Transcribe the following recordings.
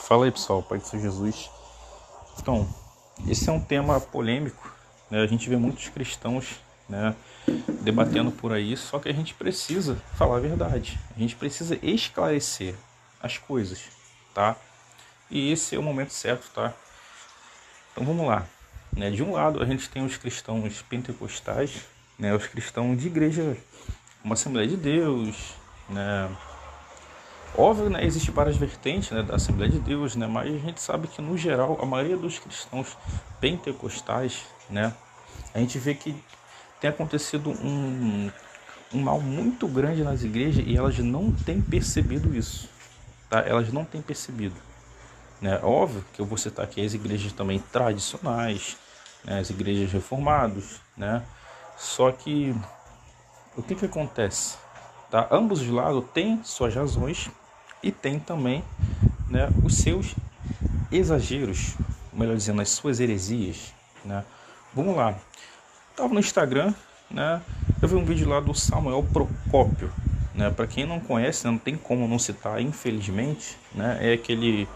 Fala aí, pessoal, Pai de Jesus. Então, esse é um tema polêmico, né? A gente vê muitos cristãos, né, debatendo por aí, só que a gente precisa falar a verdade. A gente precisa esclarecer as coisas, tá? E esse é o momento certo, tá? Então vamos lá, né? De um lado a gente tem os cristãos pentecostais, né, os cristãos de igreja como Assembleia de Deus, né? Óbvio, né, existe várias vertentes, né, da Assembleia de Deus, né, mas a gente sabe que, no geral, a maioria dos cristãos pentecostais, né, a gente vê que tem acontecido um mal muito grande nas igrejas e elas não têm percebido isso, tá? Elas não têm percebido, né? Óbvio que eu vou citar aqui as igrejas também tradicionais, né, as igrejas reformadas, né, só que o que acontece? Tá? Ambos os lados têm suas razões e tem também, né, os seus exageros, melhor dizendo, as suas heresias, né? Vamos lá. Estava no Instagram, né? Eu vi um vídeo lá do Samuel Procópio, né? Para quem não conhece, né, não tem como não citar, infelizmente, né? É aquele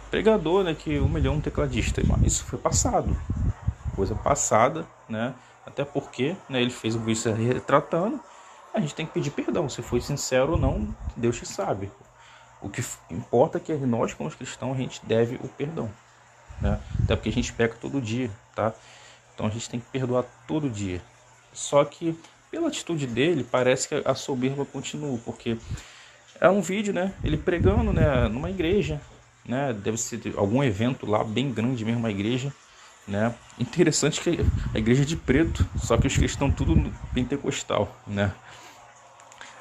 pregador, né, que humilhou um tecladista. Mas isso foi passado, coisa passada, né? Até porque, né, ele fez um vídeo se retratando. A gente tem que pedir perdão, se foi sincero ou não, Deus te sabe. O que importa é que nós, como cristãos, a gente deve o perdão, né? Até porque a gente peca todo dia, tá? Então a gente tem que perdoar todo dia. Só que, pela atitude dele, parece que a soberba continua, porque é um vídeo, né? Ele pregando, né, numa igreja, né? Deve ser algum evento lá bem grande mesmo, a igreja, né? Interessante que a igreja é de preto, só que os cristãos tudo pentecostal, né?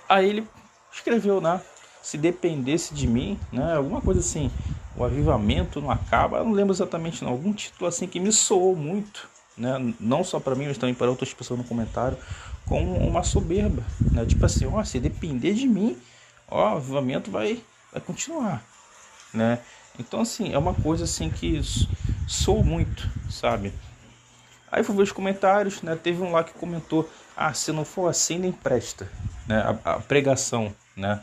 Aí ele escreveu, né? Se dependesse de mim, né? Alguma coisa assim, o avivamento não acaba. Eu não lembro exatamente, não. Algum título assim que me soou muito, né? Não só para mim, mas também para outras pessoas no comentário, como uma soberba, né? Tipo assim, ó, se depender de mim, ó, o avivamento vai continuar, né? Então assim, é uma coisa assim que soou muito, sabe? Aí fui ver os comentários, né? Teve um lá que comentou: ah, se não for assim, nem presta, né? A pregação, né?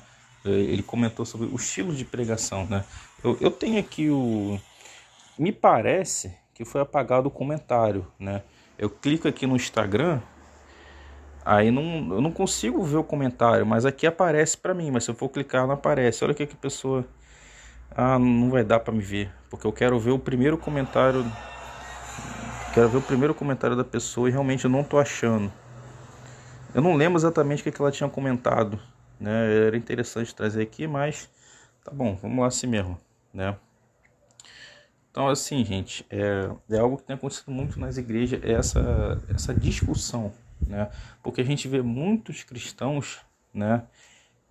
Ele comentou sobre o estilo de pregação, né? Eu tenho aqui o... Me parece que foi apagado o comentário, né? Eu clico aqui no Instagram, aí eu não consigo ver o comentário, mas aqui aparece pra mim, mas se eu for clicar não aparece. Olha o que a pessoa... Ah, não vai dar pra me ver, porque eu quero ver o primeiro comentário... Quero ver o primeiro comentário da pessoa e realmente eu não tô achando. Eu não lembro exatamente o que ela tinha comentado, né? Era interessante trazer aqui, mas tá bom, vamos lá assim mesmo, né? Então, assim, gente, é algo que tem acontecido muito nas igrejas, essa discussão, né? Porque a gente vê muitos cristãos, né,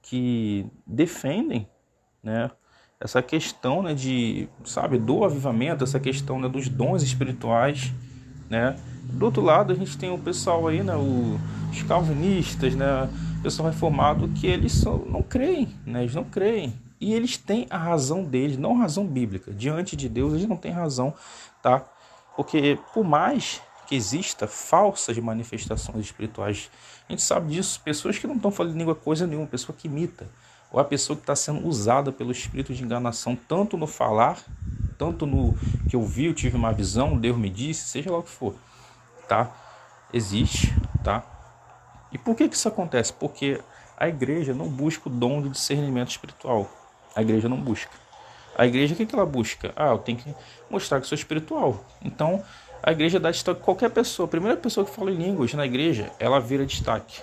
que defendem, né, essa questão, né, de, sabe, do avivamento, essa questão, né, dos dons espirituais, né? Do outro lado a gente tem o pessoal aí, né, os calvinistas, né, o pessoal reformado, que eles não creem, né? Eles não creem. E eles têm a razão deles, não razão bíblica. Diante de Deus eles não têm razão, tá? Porque por mais que exista falsas manifestações espirituais, a gente sabe disso, pessoas que não estão falando língua coisa nenhuma, pessoa que imita, ou a pessoa que está sendo usada pelo espírito de enganação, tanto no falar, tanto no que eu vi, eu tive uma visão, Deus me disse, seja lá o que for, tá? Existe, tá? E por que isso acontece? Porque a igreja não busca o dom de discernimento espiritual. A igreja não busca. A igreja, o que ela busca? Ah, eu tenho que mostrar que sou espiritual. Então, a igreja dá destaque a qualquer pessoa. A primeira pessoa que fala em línguas na igreja, ela vira destaque.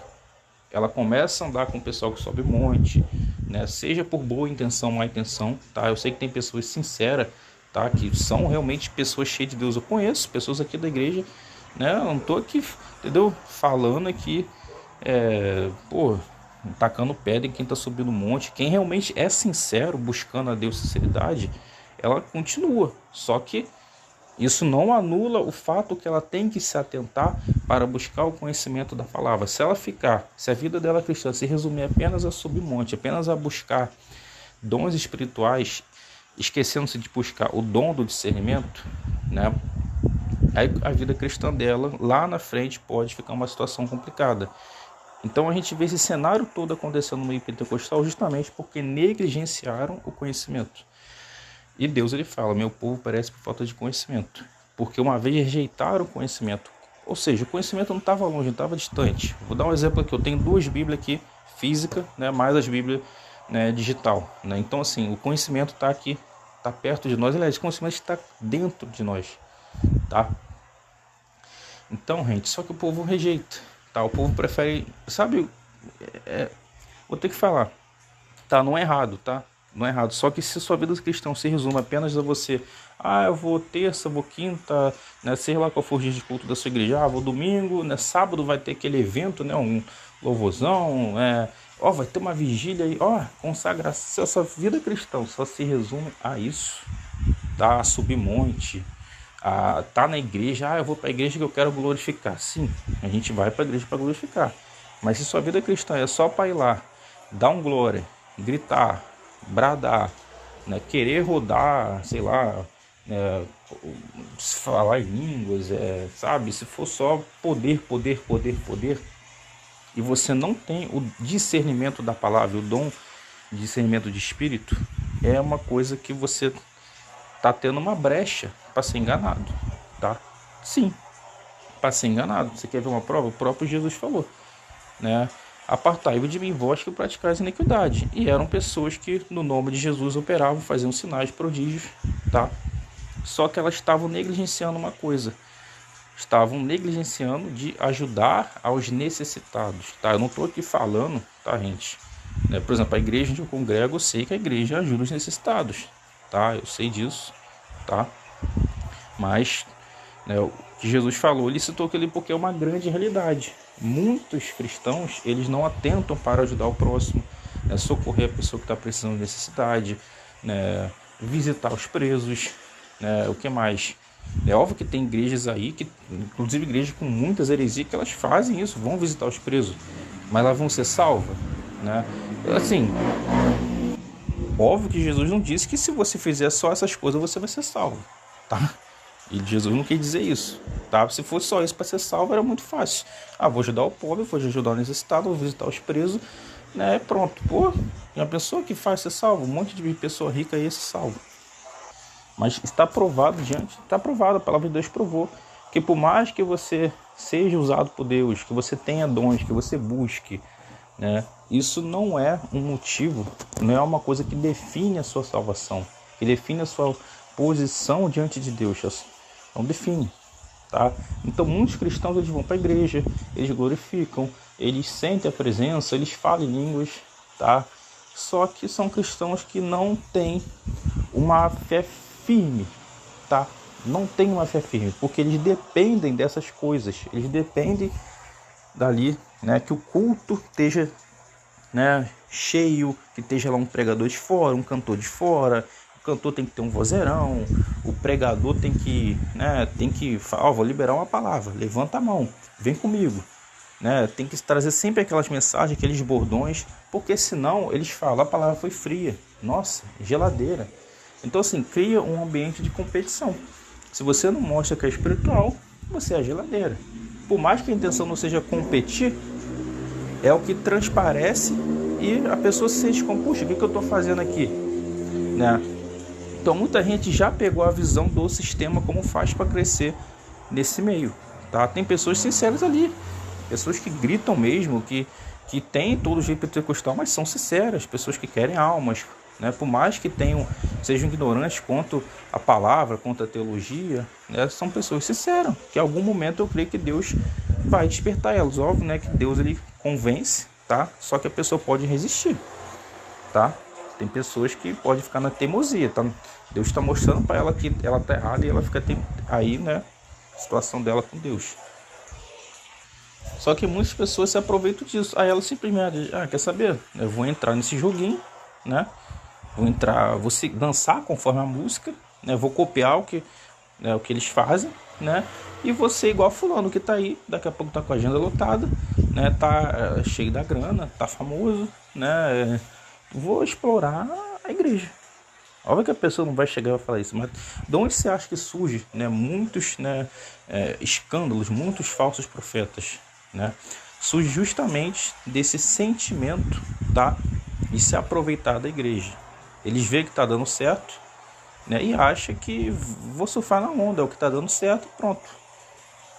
Ela começa a andar com o pessoal que sobe monte, né? Seja por boa intenção, má intenção, tá? Eu sei que tem pessoas sinceras, tá? Que são realmente pessoas cheias de Deus. Eu conheço pessoas aqui da igreja, né? Eu não tô aqui, entendeu? Falando aqui, tacando pedra em quem está subindo o monte. Quem realmente é sincero, buscando a Deus sinceridade, ela continua. Só que isso não anula o fato que ela tem que se atentar para buscar o conhecimento da palavra. Se ela ficar, se a vida dela cristã se resumir apenas a subir monte, apenas a buscar dons espirituais, esquecendo-se de buscar o dom do discernimento, né? Aí a vida cristã dela, lá na frente, pode ficar uma situação complicada. Então a gente vê esse cenário todo acontecendo no meio pentecostal justamente porque negligenciaram o conhecimento. E Deus ele fala, meu povo perece por falta de conhecimento. Porque uma vez rejeitaram o conhecimento, ou seja, o conhecimento não estava longe, não estava distante. Vou dar um exemplo aqui, eu tenho 2 Bíblias aqui, física, né, mais as Bíblias, né, digital. Né? Então assim, o conhecimento está aqui, está perto de nós, aliás, o conhecimento está dentro de nós. Tá? Então, gente, só que o povo rejeita. Tá? O povo prefere, sabe, vou ter que falar, tá? Não é errado, tá? Não é errado. Só que se sua vida cristã se resume apenas a você, eu vou terça, vou quinta, né? Sei lá qual for o dia de culto da sua igreja, vou domingo, né? Sábado vai ter aquele evento, né? Um louvorzão, vai ter uma vigília aí, consagração. Se a sua vida cristã só se resume a isso, tá? A subir monte, tá na igreja, eu vou para a igreja que eu quero glorificar. Sim, a gente vai para a igreja para glorificar. Mas se sua vida cristã é só para ir lá, dar um glória, gritar, bradar, né, querer rodar, sei lá, falar em línguas, sabe? Se for só poder, e você não tem o discernimento da palavra, o dom de discernimento de espírito, é uma coisa que você tá tendo uma brecha para ser enganado, tá? Sim, para ser enganado. Você quer ver uma prova? O próprio Jesus falou, né? Apartai-vos de mim, vós que praticais iniquidade. E eram pessoas que no nome de Jesus operavam, faziam sinais, prodígios, tá? Só que elas estavam negligenciando uma coisa. Estavam negligenciando de ajudar aos necessitados, tá? Eu não estou aqui falando, tá, gente? Por exemplo, a igreja onde eu congrego, eu sei que a igreja ajuda os necessitados, tá? Eu sei disso, tá? Mas, o que Jesus falou, ele citou aquilo porque é uma grande realidade. Muitos cristãos, eles não atentam para ajudar o próximo, socorrer a pessoa que está precisando de necessidade, visitar os presos, o que mais? É óbvio que tem igrejas aí, inclusive igrejas com muitas heresias, que elas fazem isso, vão visitar os presos, mas elas vão ser salvas, né? Assim, óbvio que Jesus não disse que se você fizer só essas coisas você vai ser salvo, tá? E Jesus não quer dizer isso, tá? Se fosse só isso para ser salvo, era muito fácil. Vou ajudar o pobre, vou ajudar o necessitado, vou visitar os presos, né? Pronto, uma pessoa que faz ser salvo, um monte de pessoa rica aí se salva. Mas está provado a palavra de Deus provou, que por mais que você seja usado por Deus, que você tenha dons, que você busque, né? Isso não é um motivo, não é uma coisa que define a sua salvação, que define a sua posição diante de Deus. Não define, tá? Então muitos cristãos, eles vão para a igreja, eles glorificam, eles sentem a presença, eles falam em línguas, tá? Só que são cristãos que não têm uma fé firme, tá? Não tem uma fé firme, porque eles dependem dessas coisas, eles dependem dali, né, que o culto esteja, né, cheio, que esteja lá um pregador de fora, um cantor de fora. O cantor tem que ter um vozeirão, o pregador tem que falar, vou liberar uma palavra, levanta a mão, vem comigo, né? Tem que trazer sempre aquelas mensagens, aqueles bordões, porque senão eles falam, a palavra foi fria, nossa, geladeira. Então assim, cria um ambiente de competição. Se você não mostra que é espiritual, você é geladeira. Por mais que a intenção não seja competir, é o que transparece e a pessoa se sente como, puxa, o que eu estou fazendo aqui? Né? Então muita gente já pegou a visão do sistema como faz para crescer nesse meio, tá? Tem pessoas sinceras ali, pessoas que gritam mesmo, que têm todo o jeito pentecostal, mas são sinceras, pessoas que querem almas, né? Por mais que sejam ignorantes quanto a palavra, quanto a teologia, né? São pessoas sinceras, que em algum momento eu creio que Deus vai despertar elas. Óbvio, né, que Deus ele convence, tá? Só que a pessoa pode resistir, tá? Tem pessoas que podem ficar na teimosia, tá? Deus está mostrando para ela que ela está errada e ela fica aí, né? A situação dela com Deus. Só que muitas pessoas se aproveitam disso. Aí ela simplesmente, quer saber? Eu vou entrar nesse joguinho, né? Vou dançar conforme a música, né? Vou copiar o que eles fazem, né? E vou ser igual fulano que tá aí, daqui a pouco tá com a agenda lotada, né? Tá cheio da grana, tá famoso, né? Vou explorar a igreja. Óbvio que a pessoa não vai chegar e vai falar isso, mas de onde você acha que surge, né, muitos, né, escândalos, muitos falsos profetas, né? Surge justamente desse sentimento, tá? De se aproveitar da igreja. Eles veem que está dando certo, né? E acha que vou surfar na onda, é o que tá dando certo, pronto,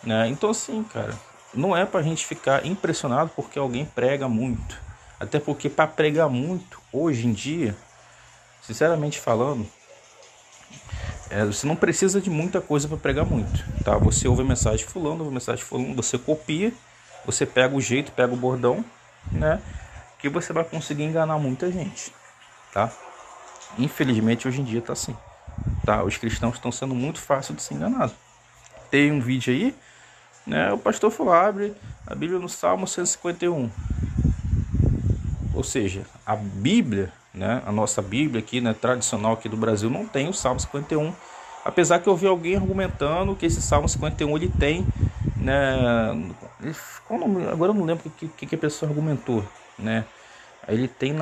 né? Então assim, cara, não é pra gente ficar impressionado porque alguém prega muito. Até porque para pregar muito, hoje em dia, sinceramente falando, você não precisa de muita coisa para pregar muito, tá? Você ouve a mensagem de fulano, ouve a mensagem de fulano, você copia, você pega o jeito, pega o bordão, né? Que você vai conseguir enganar muita gente, tá? Infelizmente hoje em dia tá assim, tá? Os cristãos estão sendo muito fácil de ser enganados. Tem um vídeo aí, né? O pastor falou, abre a Bíblia no Salmo 151. Ou seja, a Bíblia, né, a nossa Bíblia aqui, né, tradicional aqui do Brasil, não tem o Salmo 51. Apesar que eu vi alguém argumentando que esse Salmo 51 ele tem, né, agora eu não lembro o que a pessoa argumentou, né? Ele tem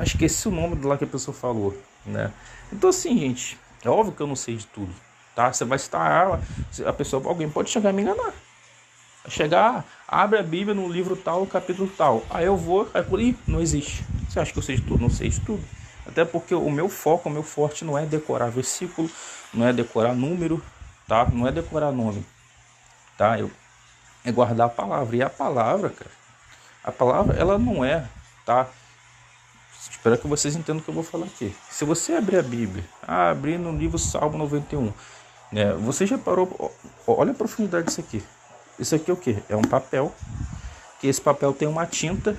esqueci o nome de lá que a pessoa falou, né? Então assim, gente, é óbvio que eu não sei de tudo, tá? Você vai citar a pessoa, alguém pode chegar a me enganar. Chegar, abre a Bíblia no livro tal, capítulo tal. Aí eu vou, aí por aí, não existe. Você acha que eu sei de tudo? Não sei de tudo. Até porque o meu foco, o meu forte não é decorar versículo, não é decorar número, tá? Não é decorar nome, tá? É guardar a palavra. E a palavra, cara, a palavra, ela não é, tá? Espero que vocês entendam o que eu vou falar aqui. Se você abrir a Bíblia, abrir no livro Salmo 91, né? Você já parou, olha a profundidade disso aqui. Isso aqui é o que? É um papel, que esse papel tem uma tinta,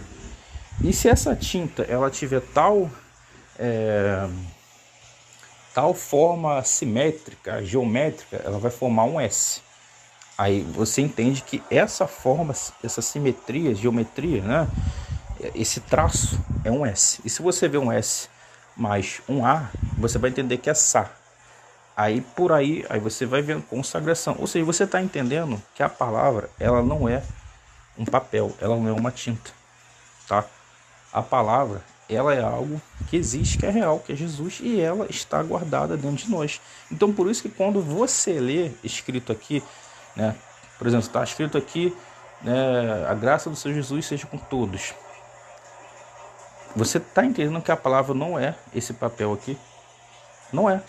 e se essa tinta ela tiver tal forma simétrica, geométrica, ela vai formar um S. Aí você entende que essa forma, essa simetria, geometria, né? Esse traço é um S. E se você vê um S mais um A, você vai entender que é Sá. Aí por aí você vai vendo consagração. Ou seja, você está entendendo que a palavra ela não é um papel, ela não é uma tinta, tá? A palavra ela é algo que existe, que é real, que é Jesus, e ela está guardada dentro de nós. Então por isso que quando você lê escrito aqui, né? Por exemplo, está escrito aqui, né, a graça do Senhor Jesus seja com todos. Você está entendendo que a palavra não é esse papel aqui? Não é.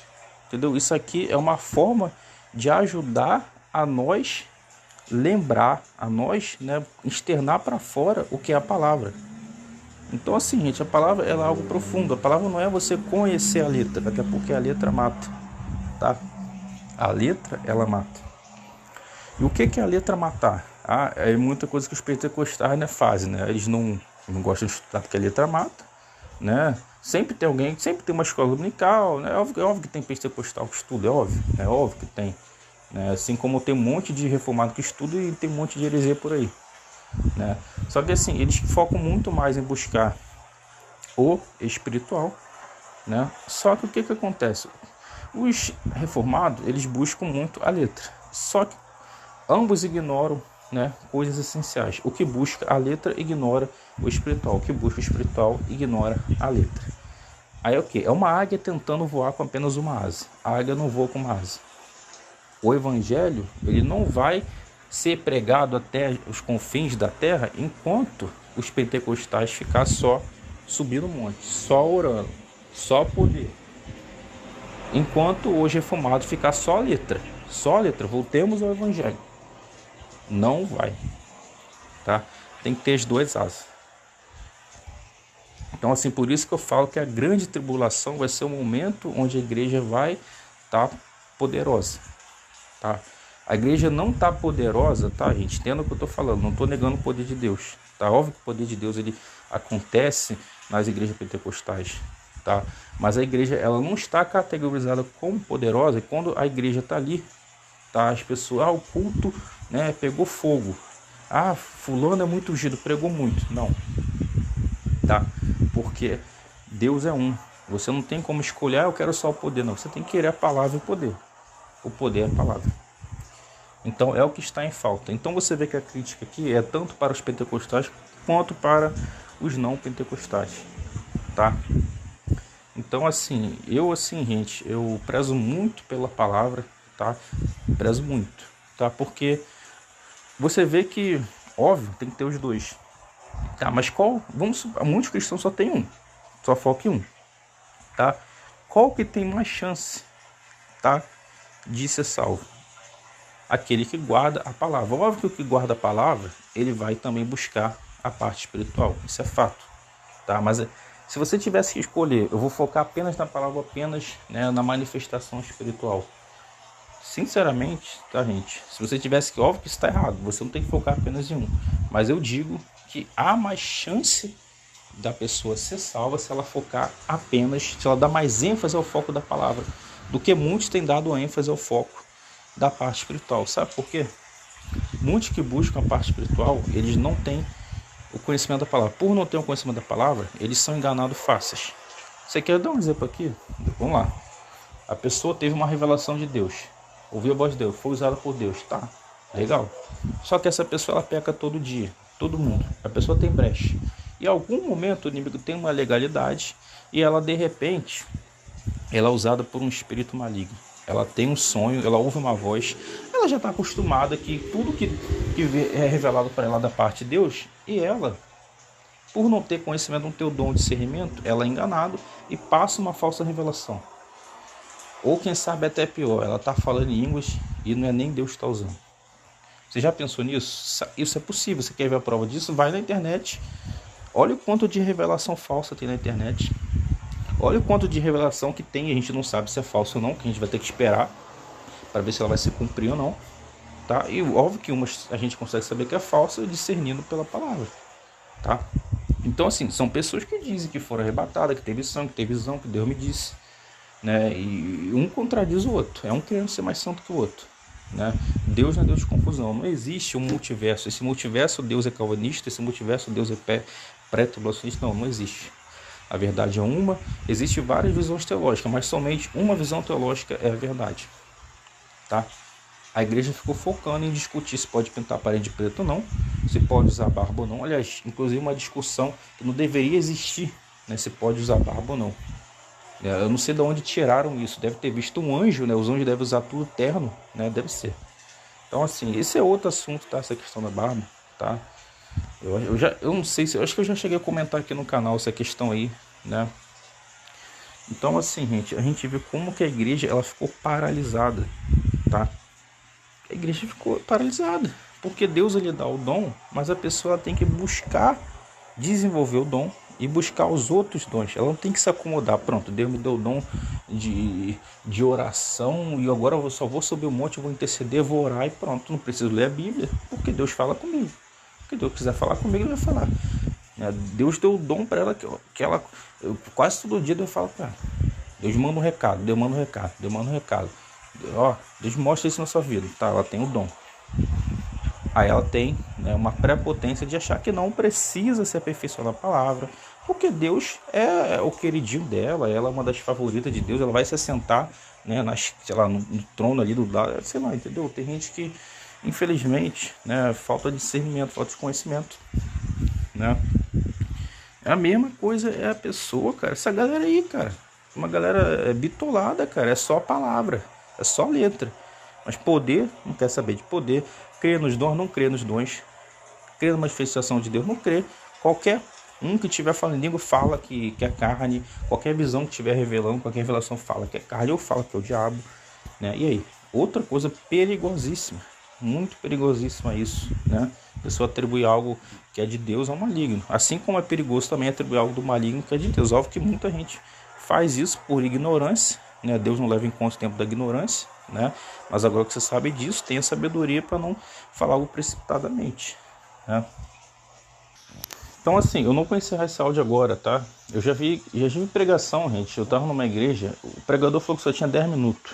Entendeu? Isso aqui é uma forma de ajudar a nós lembrar, a nós, né, externar para fora o que é a palavra. Então assim, gente, a palavra ela é algo profundo. A palavra não é você conhecer a letra, até porque a letra mata, tá? A letra, ela mata. E o que é a letra matar? É muita coisa que os pentecostais, né, fazem, né? Eles não gostam de estudar porque a letra mata, né? Sempre tem alguém, sempre tem uma escola dominical, né? É óbvio que tem pentecostal que estuda, é óbvio que tem, né? Assim como tem um monte de reformado que estuda e tem um monte de heresia por aí, né? Só que assim, eles focam muito mais em buscar o espiritual, né? Só que o que acontece? Os reformados, eles buscam muito a letra, só que ambos ignoram, né, coisas essenciais. O que busca a letra ignora o espiritual. O que busca o espiritual ignora a letra. Aí é o que? É uma águia tentando voar com apenas uma asa. A águia não voa com uma asa. O evangelho ele não vai ser pregado até os confins da terra enquanto os pentecostais ficar só subindo o monte, só orando, só poder. Enquanto os reformados ficar só letra. Voltemos ao evangelho. Não vai, tá? Tem que ter as duas asas. Então assim, por isso que eu falo que a grande tribulação vai ser o momento onde a igreja vai estar poderosa, tá? A igreja não está poderosa, tá, gente? Entenda o que eu estou falando, não estou negando o poder de Deus, tá? Óbvio que o poder de Deus ele acontece nas igrejas pentecostais, tá? Mas a igreja ela não está categorizada como poderosa, e quando a igreja está ali, tá? As pessoas, o culto, né, pegou fogo. Fulano é muito ungido, pregou muito. Não, tá? Porque Deus é um. Você não tem como escolher, eu quero só o poder. Não, você tem que querer a palavra e o poder. O poder é a palavra. Então é o que está em falta. Então você vê que a crítica aqui é tanto para os pentecostais quanto para os não pentecostais, tá? Então assim, gente, eu prezo muito pela palavra, tá? Prezo muito, tá? Porque você vê que, óbvio, tem que ter os dois, tá? Mas muitos cristãos só tem um, só foca em um, tá? qual que tem mais chance, tá, de ser salvo? Aquele que guarda a palavra. Óbvio que o que guarda a palavra, ele vai também buscar a parte espiritual. Isso é fato, tá? Mas se você tivesse que escolher, eu vou focar apenas na palavra, apenas, né, na manifestação espiritual. Sinceramente, tá, gente? Se você tivesse que, óbvio que isso está errado, você não tem que focar apenas em um. Mas eu digo que há mais chance da pessoa ser salva se ela focar apenas, se ela dá mais ênfase ao foco da palavra, do que muitos têm dado ênfase ao foco da parte espiritual. Sabe por quê? Muitos que buscam a parte espiritual, eles não têm o conhecimento da palavra. Por não ter o conhecimento da palavra, eles são enganados fáceis. Você quer dar um exemplo aqui? Vamos lá. A pessoa teve uma revelação de Deus, ouviu a voz de Deus, foi usada por Deus, tá? Legal. Só que essa pessoa, ela peca todo dia, todo mundo. A pessoa tem brecha. E em algum momento o inimigo tem uma legalidade e ela, de repente, ela é usada por um espírito maligno. Ela tem um sonho, ela ouve uma voz, ela já está acostumada que tudo que é revelado para ela da parte de Deus, e ela, por não ter conhecimento, não ter o dom de discernimento, ela é enganada e passa uma falsa revelação. Ou quem sabe até pior, ela está falando em línguas e não é nem Deus que está usando. Você já pensou nisso? Isso é possível. Você quer ver a prova disso? Vai na internet. Olha o quanto de revelação falsa tem na internet. Olha o quanto de revelação que tem. A gente não sabe se é falso ou não, que a gente vai ter que esperar para ver se ela vai se cumprir ou não. Tá? E óbvio que umas a gente consegue saber que é falsa discernindo pela palavra. Tá? Então, assim, são pessoas que dizem que foram arrebatadas, que teve sonho, que teve visão, que Deus me disse. Né? E um contradiz o outro. É um querendo ser mais santo que o outro. Né? Deus não é Deus de confusão. Não existe um multiverso. Esse multiverso Deus é calvinista, esse multiverso Deus é pré-tribulacionista. Não existe. A verdade é uma. Existem várias visões teológicas, mas somente uma visão teológica é a verdade. Tá? A igreja ficou focando em discutir se pode pintar a parede de preto ou não, se pode usar barba ou não. Aliás, inclusive uma discussão que não deveria existir, né, se pode usar barba ou não. Eu não sei de onde tiraram isso. Deve ter visto um anjo, né? Os anjos devem usar tudo terno, né? Deve ser. Então, assim, esse é outro assunto, tá? Essa questão da barba, tá? Eu não sei se... Eu acho que eu já cheguei a comentar aqui no canal essa questão aí, né? Então, assim, gente, a gente vê como que a igreja, ela ficou paralisada, tá? A igreja ficou paralisada. Porque Deus, ele dá o dom, mas a pessoa tem que buscar desenvolver o dom e buscar os outros dons. Ela não tem que se acomodar. Pronto, Deus me deu o dom de oração e agora eu só vou subir o monte, eu vou interceder, vou orar e pronto. Não preciso ler a Bíblia, porque Deus fala comigo. Porque Deus quiser falar comigo, Ele vai falar. Deus deu o dom para ela que ela quase todo dia Deus fala para ela. Deus manda um recado, Deus manda um recado, Deus manda um recado. Deus mostra isso na sua vida. Tá, ela tem o dom. Aí ela tem, né, uma prepotência de achar que não precisa se aperfeiçoar na palavra, porque Deus é o queridinho dela, ela é uma das favoritas de Deus, ela vai se assentar, né, sei lá, no trono ali do lado, sei lá, entendeu? Tem gente que, infelizmente, né, falta de discernimento, falta de conhecimento, né? A mesma coisa é a pessoa, cara, essa galera aí, cara, uma galera bitolada, cara, é só palavra, é só letra. Mas poder, não quer saber de poder. Crê nos dons, não crê nos dons. Crê na manifestação de Deus, não crê. Qualquer um que estiver falando em língua fala que é carne. Qualquer visão que estiver revelando, qualquer revelação fala que é carne ou fala que é o diabo. Né? E aí? Outra coisa perigosíssima. Muito perigosíssima isso. Né? A pessoa atribui algo que é de Deus ao maligno. Assim como é perigoso também atribuir algo do maligno que é de Deus. Óbvio que muita gente faz isso por ignorância. Né? Deus não leva em conta o tempo da ignorância. Né? Mas agora que você sabe disso, tenha sabedoria para não falar algo precipitadamente, né? Então, assim, eu não vou encerrar esse áudio agora, tá? Eu já vi pregação, gente. Eu estava numa igreja, o pregador falou que só tinha 10 minutos.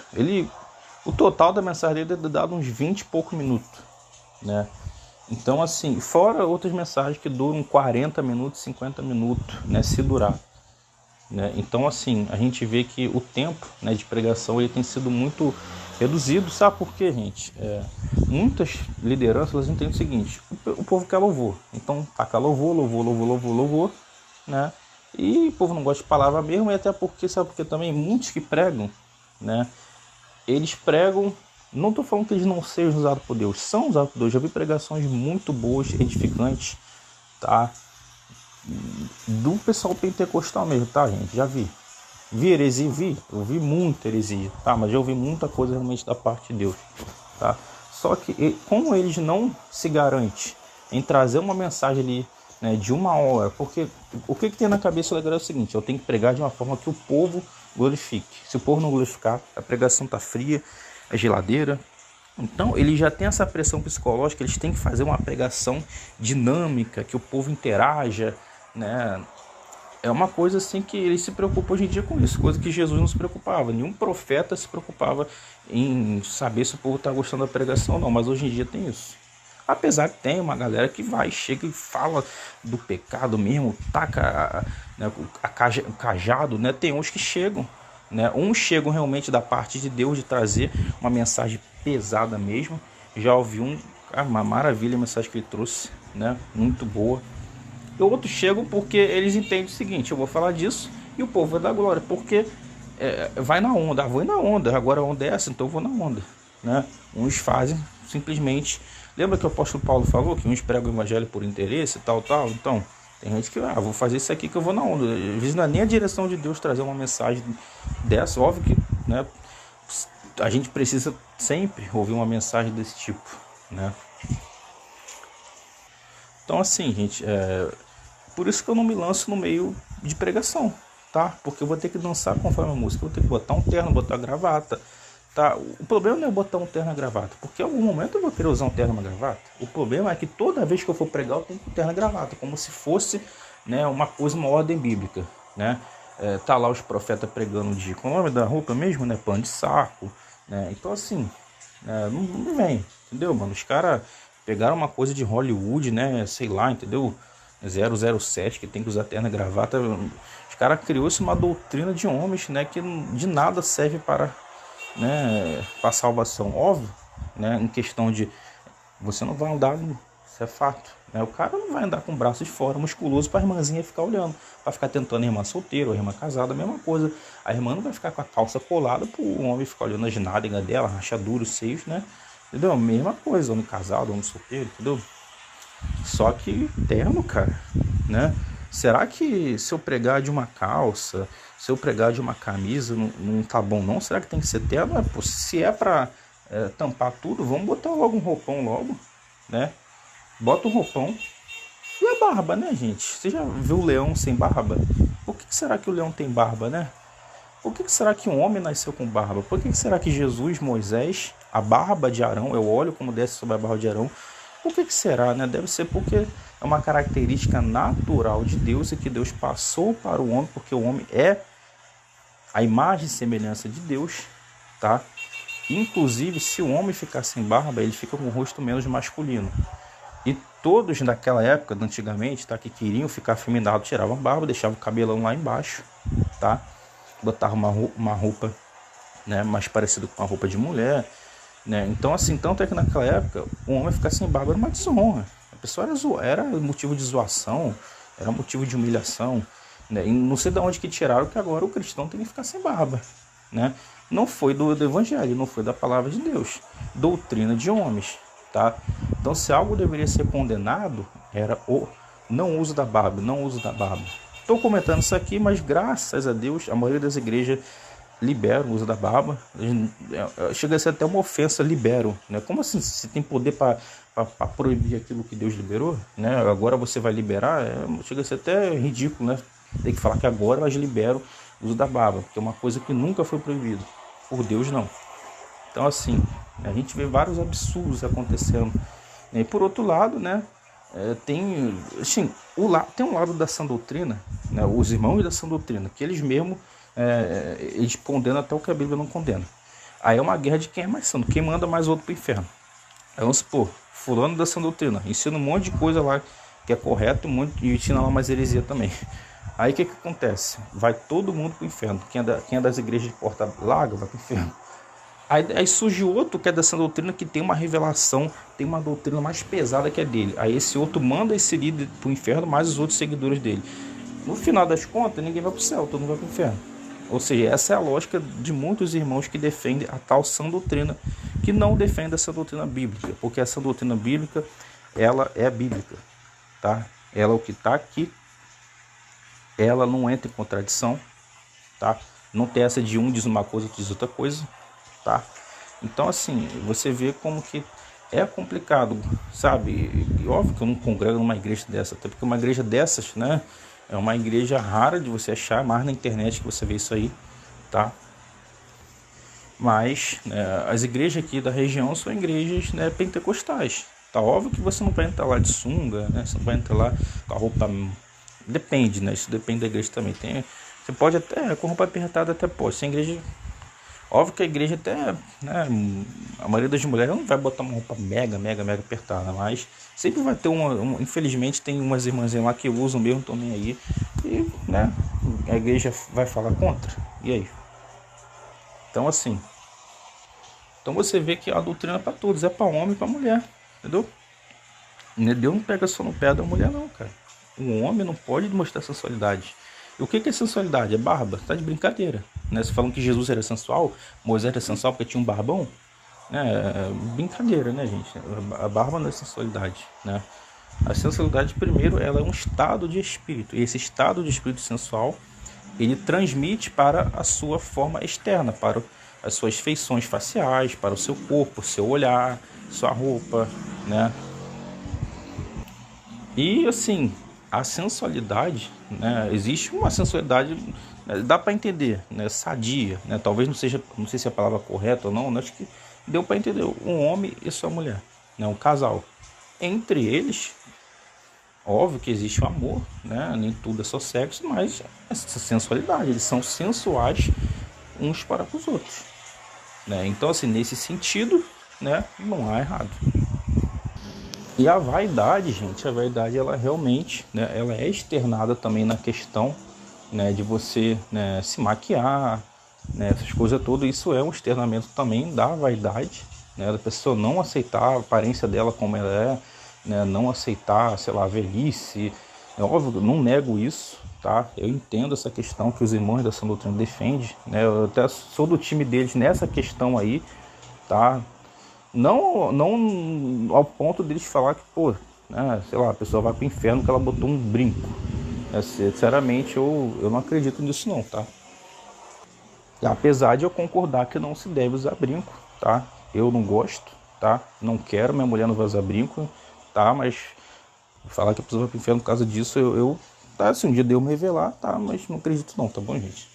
O total da mensagem dele deve dado uns 20 e poucos minutos, né? Então, assim, fora outras mensagens que duram 40 minutos, 50 minutos, né? Se durar. Né? Então, assim, a gente vê que o tempo, né, de pregação ele tem sido muito reduzido. Sabe por quê, gente? Muitas lideranças elas entendem o seguinte: o povo quer louvor. Então, taca louvor, né? E o povo não gosta de palavra mesmo, e até porque, sabe por quê também? Muitos que pregam, né? Eles pregam, não estou falando que eles não sejam usados por Deus, são usados por Deus. Já vi pregações muito boas, edificantes, tá? Do pessoal pentecostal mesmo, tá, gente? Já vi. Vi heresia, eu vi muita heresia, tá? Mas eu ouvi muita coisa realmente da parte de Deus, tá? Só que como eles não se garantem em trazer uma mensagem ali, né, de 1 hora, porque o que tem na cabeça legal é o seguinte: eu tenho que pregar de uma forma que o povo glorifique. Se o povo não glorificar, a pregação tá fria, é geladeira. Então eles já têm essa pressão psicológica, eles têm que fazer uma pregação dinâmica, que o povo interaja, né? É uma coisa assim que eles se preocupam hoje em dia com isso, coisa que Jesus não se preocupava. Nenhum profeta se preocupava em saber se o povo está gostando da pregação ou não, mas hoje em dia tem isso. Apesar que tem uma galera que vai, chega e fala do pecado mesmo, taca, né, o cajado, né? Tem uns que chegam, né? Uns chegam realmente da parte de Deus de trazer uma mensagem pesada mesmo. Já ouvi uma maravilha a mensagem que ele trouxe, né? Muito boa. E outros chegam porque eles entendem o seguinte: eu vou falar disso e o povo vai dar glória, porque vai na onda, vou na onda, agora a onda é essa, então eu vou na onda, né? Uns fazem simplesmente. Lembra que o apóstolo Paulo falou que uns pregam o evangelho por interesse, tal, então tem gente que, vou fazer isso aqui que eu vou na onda. Às vezes não é nem a direção de Deus trazer uma mensagem dessa. Óbvio que, né, a gente precisa sempre ouvir uma mensagem desse tipo, né? Então assim, gente, por isso que eu não me lanço no meio de pregação, tá? Porque eu vou ter que dançar conforme a música, eu vou ter que botar um terno, botar gravata, tá? O problema não é botar um terno e gravata, porque em algum momento eu vou querer usar um terno e uma gravata. O problema é que toda vez que eu for pregar eu tenho que ter um terno e gravata, como se fosse, né, uma coisa, uma ordem bíblica, né? Tá lá os profetas pregando de, com o nome da roupa mesmo, né? Pano de saco, né? Então assim, não vem, entendeu, mano? Os caras pegaram uma coisa de Hollywood, né? Sei lá, entendeu? 007, que tem que usar terno e gravata. Os caras criou-se uma doutrina de homens, né? Que de nada serve para, né, para salvação. Óbvio, né? Em questão de você não vai andar, isso é fato, né? O cara não vai andar com o braço de fora, musculoso, para a irmãzinha ficar olhando, para ficar tentando a irmã solteira ou a irmã casada, a mesma coisa. A irmã não vai ficar com a calça colada para o homem ficar olhando as nádegas dela, rachadura, os seios, né? Entendeu? Mesma coisa, homem casado, homem solteiro, entendeu? Só que terno, cara, né? Será que se eu pregar de uma calça, se eu pregar de uma camisa, não tá bom não? Será que tem que ser terno? Se é pra tampar tudo, vamos botar logo um roupão logo, né? Bota um roupão. E a barba, né, gente? Você já viu o leão sem barba? Por que será que o leão tem barba, né? Por que será que um homem nasceu com barba? Por que será que Jesus, Moisés, a barba de Arão, eu olho como desce sobre a barba de Arão? Por que será, né? Deve ser porque é uma característica natural de Deus e que Deus passou para o homem, porque o homem é a imagem e semelhança de Deus, tá? Inclusive, se o homem ficar sem barba, ele fica com o rosto menos masculino. E todos naquela época, antigamente, tá, que queriam ficar afeminados, tiravam a barba, deixavam o cabelão lá embaixo, tá? Botavam uma roupa, né, mais parecida com uma roupa de mulher, né? Então, assim, tanto é que naquela época o homem ficar sem barba era uma desonra. A pessoa era motivo de zoação, era motivo de humilhação, né? E não sei de onde que tiraram que agora o cristão tem que ficar sem barba, né? Não foi do evangelho, não foi da palavra de Deus, doutrina de homens, tá? Então, se algo deveria ser condenado, era o não uso da barba, não uso da barba. Estou comentando isso aqui, mas graças a Deus a maioria das igrejas libera o uso da barba. Chega a ser até uma ofensa, libero, né? Como assim você tem poder para proibir aquilo que Deus liberou, né? Agora você vai liberar, chega a ser até ridículo, né? Tem que falar que agora elas liberam o uso da barba, porque é uma coisa que nunca foi proibida, por Deus não. Então assim, a gente vê vários absurdos acontecendo. E por outro lado, né, tem, assim, tem um lado da sã doutrina, né, os irmãos da sã doutrina, que eles mesmos eles condenam até o que a Bíblia não condena. Aí é uma guerra de quem é mais santo, quem manda mais outro para o inferno. Aí vamos supor, fulano da sã doutrina ensina um monte de coisa lá que é correto, e ensina lá mais heresia também. Aí o que acontece? Vai todo mundo para o inferno. Quem é das igrejas de porta larga vai para o inferno. Aí surge outro que é dessa doutrina, que tem uma revelação, tem uma doutrina mais pesada que é dele. Aí esse outro manda esse líder para o inferno, mais os outros seguidores dele. No final das contas, ninguém vai para o céu, todo mundo vai para o inferno. Ou seja, essa é a lógica de muitos irmãos que defendem a tal sã doutrina, que não defendem essa doutrina bíblica, porque essa doutrina bíblica, ela é bíblica, tá? Ela é o que está aqui, ela não entra em contradição, tá? Não tem essa de um diz uma coisa, outro diz outra coisa, tá? Então, assim, você vê como que é complicado, sabe? E óbvio que eu não congrego numa igreja dessa, até porque uma igreja dessas, né, é uma igreja rara de você achar, mais na internet que você vê isso aí, tá? Mas as igrejas aqui da região são igrejas, né, pentecostais. Tá óbvio que você não vai entrar lá de sunga, né? Você não vai entrar lá com a roupa... Depende, né? Isso depende da igreja também. Você pode até, com roupa apertada até pode. Sem igreja... Óbvio que a igreja até, né, a maioria das mulheres não vai botar uma roupa mega apertada, mas sempre vai ter infelizmente tem umas irmãzinhas lá que usam mesmo, também aí, e, né, a igreja vai falar contra, e aí? Então, assim, então você vê que a doutrina é para todos, é para homem e para mulher, entendeu? Deus não pega só no pé da mulher não, cara. Um homem não pode mostrar sensualidade. E o que é sensualidade? É barba, tá de brincadeira, né? Você falando que Jesus era sensual, Moisés era sensual porque tinha um barbão, né? Brincadeira, né, gente? A barba não é sensualidade, né? A sensualidade, primeiro, ela é um estado de espírito, e esse estado de espírito sensual ele transmite para a sua forma externa, para as suas feições faciais, para o seu corpo, seu olhar, sua roupa, né? E assim, a sensualidade, né? Existe uma sensualidade, né, dá para entender, né? Sadia, né? Talvez não seja, não sei se é a palavra correta ou não, mas acho que deu para entender um homem e sua mulher, né? Um casal. Entre eles, óbvio que existe o amor, né? Nem tudo é só sexo, mas essa sensualidade, eles são sensuais uns para os outros, né? Então, assim, nesse sentido, né, não há errado. E a vaidade, gente, a vaidade, ela realmente, né, ela é externada também na questão, né, de você, né, se maquiar, né, essas coisas todas. Isso é um externamento também da vaidade, né, da pessoa não aceitar a aparência dela como ela é, né, não aceitar, sei lá, a velhice. É óbvio, eu não nego isso, tá? Eu entendo essa questão que os irmãos da Sã Doutrina defendem, né? Eu até sou do time deles nessa questão aí, tá? Não ao ponto deles falar que, pô, né, sei lá, a pessoa vai pro inferno porque ela botou um brinco. Sinceramente, eu não acredito nisso não, tá? E apesar de eu concordar que não se deve usar brinco, tá? Eu não gosto, tá? Não quero, minha mulher não vai usar brinco, tá? Mas falar que a pessoa vai pro inferno por causa disso, tá? Se um dia Deus me revelar, tá? Mas não acredito não, tá bom, gente?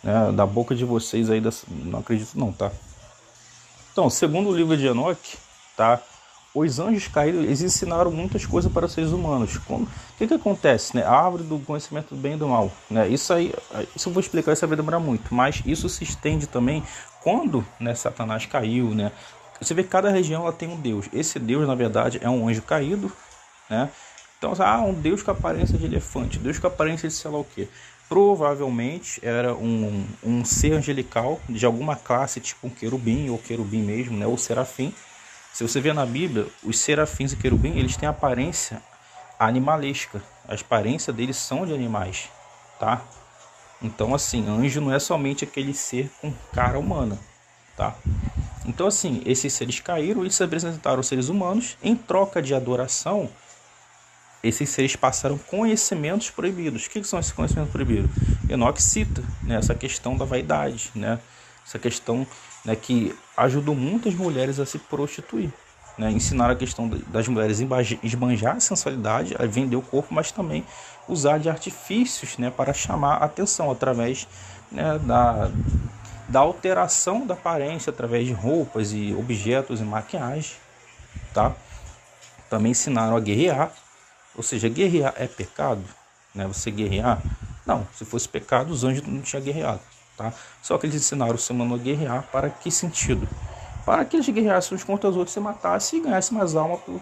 Né, da boca de vocês aí, não acredito não, tá? Então, segundo o livro de Enoque, tá? Os anjos caídos, eles ensinaram muitas coisas para os seres humanos. O que acontece, né? A árvore do conhecimento do bem e do mal, né? Isso aí, isso eu vou explicar, isso vai demorar muito, mas isso se estende também quando, né, Satanás caiu, né? Você vê que cada região ela tem um Deus. Esse Deus, na verdade, é um anjo caído, né? Então, um Deus com aparência de elefante, Deus com aparência de sei lá o quê. Provavelmente era um ser angelical de alguma classe, tipo um querubim ou querubim mesmo, né? Ou serafim. Se você vê na Bíblia, os serafins e querubim, eles têm aparência animalesca. A aparência deles são de animais, tá? Então, assim, anjo não é somente aquele ser com cara humana, tá? Então, assim, esses seres caíram e se apresentaram aos seres humanos. Em troca de adoração, esses seres passaram conhecimentos proibidos. O que são esses conhecimentos proibidos? Enoque cita, né, essa questão da vaidade, né, essa questão, né, que ajudou muitas mulheres a se prostituir, né, ensinaram a questão das mulheres esbanjar a sensualidade, a vender o corpo, mas também usar de artifícios, né, para chamar a atenção através, né, da alteração da aparência, através de roupas e objetos e maquiagem, tá? Também ensinaram a guerrear. Ou seja, guerrear é pecado, né? Você guerrear? Não, se fosse pecado, os anjos não tinham guerreado, tá? Só que eles ensinaram o ser humano a guerrear para que sentido? Para que eles guerreassem uns contra os outros, se matassem e ganhassem mais alma para o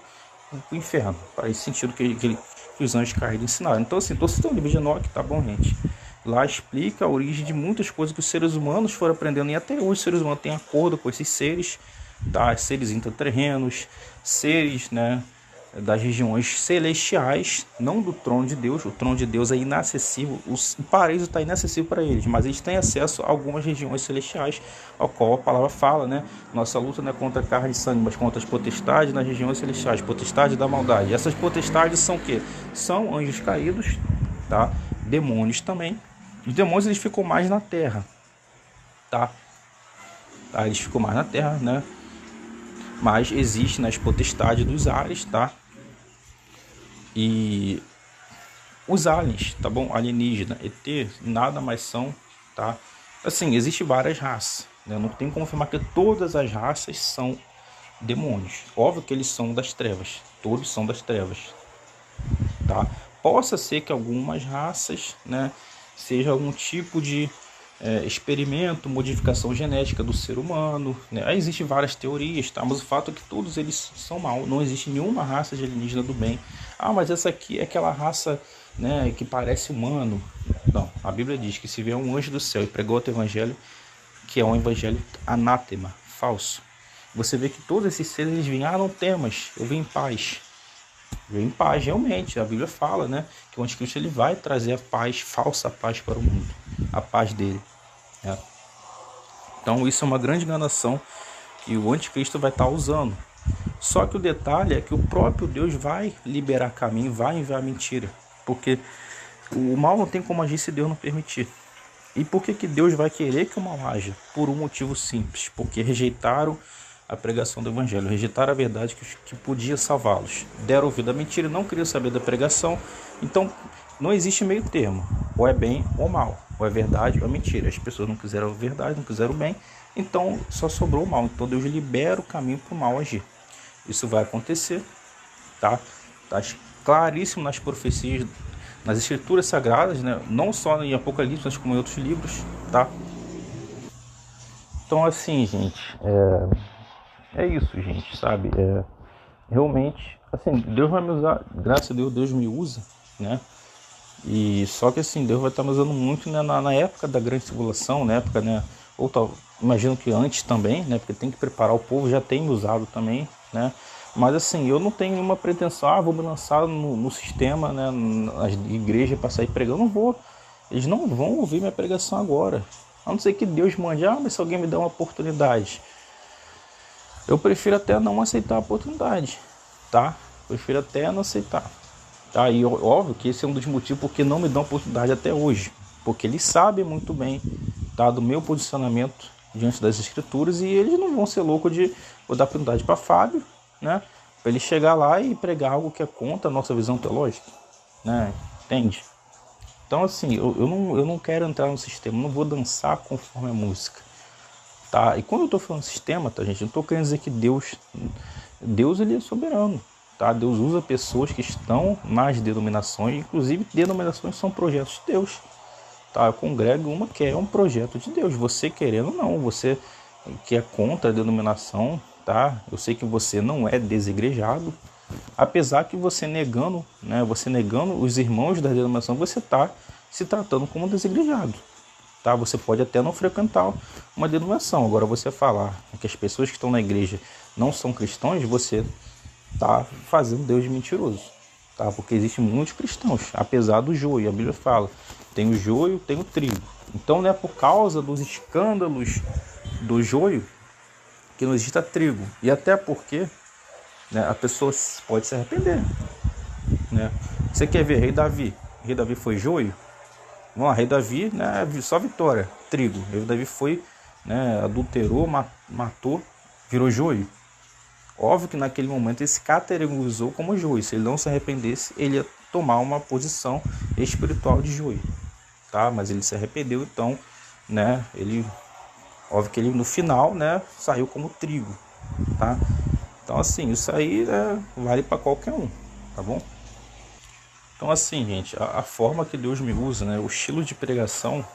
inferno. Para esse sentido que os anjos caídos ensinaram. Então, assim, estou citando o livro de Enoque, tá bom, gente? Lá explica a origem de muitas coisas que os seres humanos foram aprendendo, e até hoje os seres humanos têm acordo com esses seres, tá? Seres intraterrenos, seres, né, das regiões celestiais, não do trono de Deus. O trono de Deus é inacessível, o paraíso está inacessível para eles, mas eles têm acesso a algumas regiões celestiais, ao qual a palavra fala, né? Nossa luta não é contra carne e sangue, mas contra as potestades nas regiões celestiais, potestades da maldade. Essas potestades são o quê? São anjos caídos, tá? Demônios também. Os demônios eles ficam mais na terra, tá? Eles ficam mais na terra, né? Mas existe nas potestades dos ares, tá? E os aliens, tá bom? Alienígena, ET, nada mais são, tá? Assim, existem várias raças, né? Não tem como afirmar que todas as raças são demônios. Óbvio que eles são das trevas, todos são das trevas, tá? Possa ser que algumas raças, né, seja algum tipo de experimento, modificação genética do ser humano, né? Aí existem várias teorias, tá? Mas o fato é que todos eles são mal. Não existe nenhuma raça de alienígena do bem. Ah, mas essa aqui é aquela raça, né, que parece humano. Não, a Bíblia diz que se vier um anjo do céu e pregou outro evangelho, que é um evangelho anátema, falso. Você vê que todos esses seres eles vêm, não temas, eu vim em paz. Vem em paz, realmente. A Bíblia fala, né, que o anticristo ele vai trazer a paz, falsa paz para o mundo, a paz dele. É. Então isso é uma grande enganação que o anticristo vai estar usando. Só que o detalhe é que o próprio Deus vai liberar caminho, vai enviar mentira. Porque o mal não tem como agir se Deus não permitir. E por que Deus vai querer que o mal haja? Por um motivo simples. Porque rejeitaram a pregação do evangelho, rejeitaram a verdade que podia salvá-los. Deram ouvido à mentira, não queriam saber da pregação. Então não existe meio termo. Ou é bem ou mal. Ou é verdade ou é mentira. As pessoas não quiseram a verdade, não quiseram o bem. Então só sobrou o mal. Então Deus libera o caminho para o mal agir. Isso vai acontecer. Tá claríssimo nas profecias, nas escrituras sagradas, né? Não só em Apocalipse, mas como em outros livros. Tá? Então assim, gente, é isso, gente, sabe? Realmente, assim, Deus vai me usar, graças a Deus, Deus me usa, né? E só que assim, Deus vai estar me usando muito, né, na época da grande tribulação, na época, né? Ou imagino que antes também, né? Porque tem que preparar o povo, já tem me usado também, né? Mas assim, eu não tenho nenhuma pretensão, vou me lançar no sistema, né? Nas igrejas para sair pregando, eu não vou. Eles não vão ouvir minha pregação agora. A não ser que Deus mande, mas se alguém me der uma oportunidade. Eu prefiro até não aceitar a oportunidade, tá? Prefiro até não aceitar, tá? E óbvio que esse é um dos motivos porque não me dão oportunidade até hoje, porque eles sabem muito bem, tá, do meu posicionamento diante das escrituras e eles não vão ser loucos de vou dar oportunidade para Fábio, né? Para ele chegar lá e pregar algo que é contra a nossa visão teológica, né? Entende? Então assim, eu não quero entrar no sistema, não vou dançar conforme a música. Tá? E quando eu estou falando sistema, tá, gente, eu não estou querendo dizer que Deus ele é soberano. Tá? Deus usa pessoas que estão nas denominações, inclusive denominações são projetos de Deus. Tá? Eu congrego uma que é um projeto de Deus. Você querendo ou não, você que é contra a denominação, tá? Eu sei que você não é desigrejado, apesar que você negando, né, você negando os irmãos da denominação, você está se tratando como desigrejado. Tá? Você pode até não frequentar uma denominação. Agora você falar que as pessoas que estão na igreja não são cristãos, você está fazendo Deus de mentiroso. Tá? Porque existem muitos cristãos, apesar do joio. A Bíblia fala, tem o joio, tem o trigo. Então não é por causa dos escândalos do joio que não exista trigo. E até porque, né, a pessoa pode se arrepender. Né? Você quer ver rei Davi? Rei Davi foi joio? Vamos lá, rei Davi, né, só vitória, trigo. Rei Davi foi, né, adulterou, matou, virou joio. Óbvio que naquele momento ele se categorizou como joio. Se ele não se arrependesse, ele ia tomar uma posição espiritual de joio. Tá? Mas ele se arrependeu, então, né, óbvio que ele no final, né, saiu como trigo. Tá? Então assim, isso aí vale para qualquer um, tá bom? Então assim, gente, a forma que Deus me usa, né, o estilo de pregação,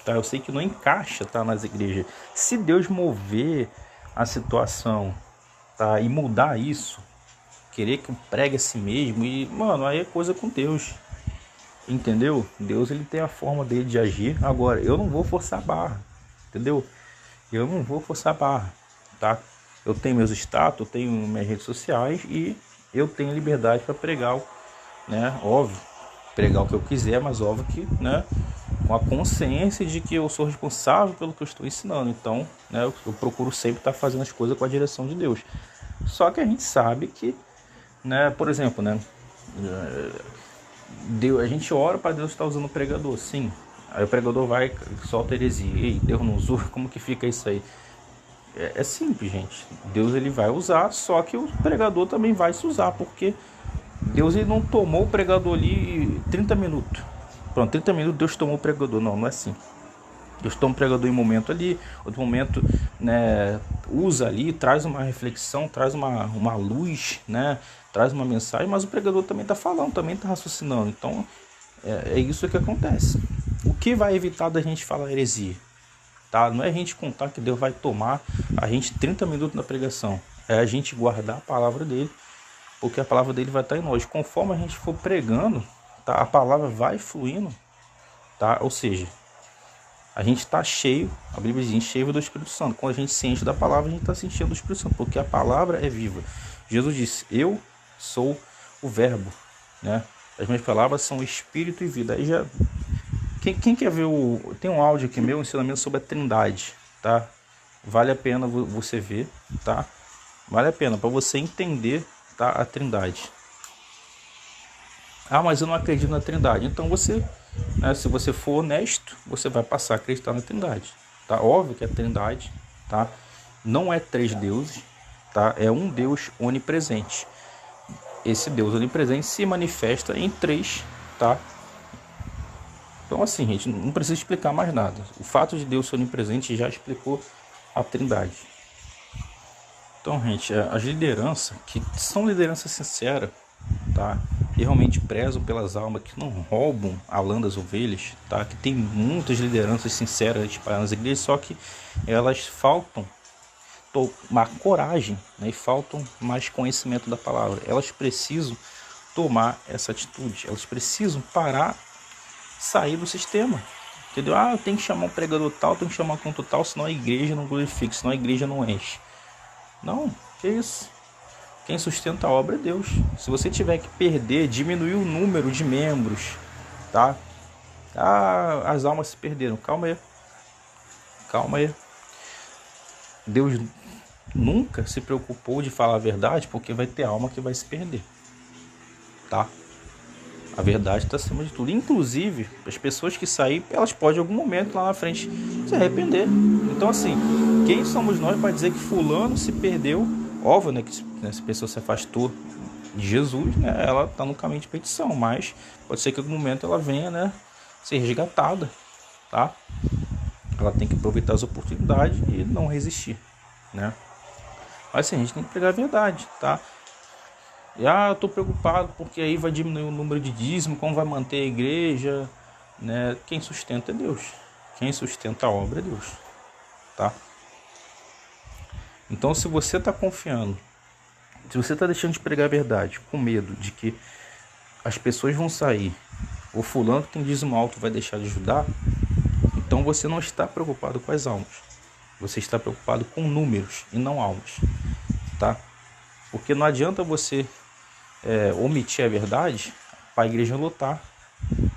tá, eu sei que não encaixa, tá, nas igrejas. Se Deus mover a situação, tá, e mudar isso, querer que eu pregue a si mesmo, e, mano, aí é coisa com Deus, entendeu? Deus, ele tem a forma dele de agir. Agora, eu não vou forçar a barra, entendeu? Eu não vou forçar a barra, tá? Eu tenho meus status, eu tenho minhas redes sociais e eu tenho liberdade para pregar, né? Óbvio, pregar o que eu quiser, mas óbvio que, né, com a consciência de que eu sou responsável pelo que eu estou ensinando. Então, né, eu procuro sempre estar fazendo as coisas com a direção de Deus. Só que a gente sabe que, né, por exemplo, né, a gente ora para Deus estar usando o pregador, sim. Aí o pregador vai, solta heresia. Ei, Deus não usou, como que fica isso aí? É simples, gente. Deus ele vai usar, só que o pregador também vai se usar, porque Deus ele não tomou o pregador ali 30 minutos. Pronto, 30 minutos Deus tomou o pregador. Não, não é assim. Deus toma o pregador em um momento ali, outro momento, né, usa ali, traz uma reflexão, traz uma luz, né, traz uma mensagem, mas o pregador também está falando, também está raciocinando. Então, é isso que acontece. O que vai evitar da gente falar heresia? Tá? Não é a gente contar que Deus vai tomar a gente 30 minutos na pregação. É a gente guardar a palavra dele, porque a palavra dele vai estar em nós. Conforme a gente for pregando, tá? A palavra vai fluindo, tá? Ou seja, a gente está cheio, a Bíblia diz, cheio do Espírito Santo. Quando a gente se enche da palavra, a gente está se enchendo do Espírito Santo, porque a palavra é viva. Jesus disse, eu sou o verbo, né? As minhas palavras são espírito e vida. Aí já... Quem quer ver tem um áudio aqui meu, ensinamento sobre a Trindade, tá? Vale a pena você ver, tá? Vale a pena para você entender, tá, a Trindade. Ah, mas eu não acredito na Trindade. Então você, né, se você for honesto, você vai passar a acreditar na Trindade, tá? Óbvio que a Trindade, tá, não é 3 deuses, tá? É um Deus onipresente. Esse Deus onipresente se manifesta em 3, tá? Então assim, gente, não precisa explicar mais nada. O fato de Deus ser onipresente já explicou a Trindade. Então, gente, as lideranças, que são lideranças sinceras, tá? E realmente prezam pelas almas, que não roubam a lã das ovelhas, tá? Que tem muitas lideranças sinceras espalhadas nas igrejas, só que elas faltam tomar coragem, né? E faltam mais conhecimento da palavra. Elas precisam tomar essa atitude, elas precisam parar, sair do sistema, entendeu? Ah, eu tenho que chamar um pregador tal, tenho que chamar um cantor tal, senão a igreja não glorifica, senão a igreja não enche. Não, que isso? Quem sustenta a obra é Deus. Se você tiver que perder, diminuir o número de membros, tá? Ah, as almas se perderam. Calma aí. Calma aí. Deus nunca se preocupou de falar a verdade, porque vai ter alma que vai se perder, tá? A verdade está acima de tudo. Inclusive, as pessoas que saírem, elas podem em algum momento lá na frente se arrepender. Então assim, quem somos nós para dizer que fulano se perdeu? Óbvio, né, que essa pessoa se afastou de Jesus, né, ela está no caminho de perdição, mas pode ser que em algum momento ela venha, né, ser resgatada, tá? Ela tem que aproveitar as oportunidades e não resistir, né? Mas assim, a gente tem que pregar a verdade, tá? E, eu estou preocupado porque aí vai diminuir o número de dízimo, como vai manter a igreja, né? Quem sustenta é Deus. Quem sustenta a obra é Deus, tá? Então, se você está confiando, se você está deixando de pregar a verdade, com medo de que as pessoas vão sair, ou fulano que tem dízimo alto vai deixar de ajudar, então você não está preocupado com as almas. Você está preocupado com números e não almas, tá? Porque não adianta você omitir a verdade para a igreja lotar.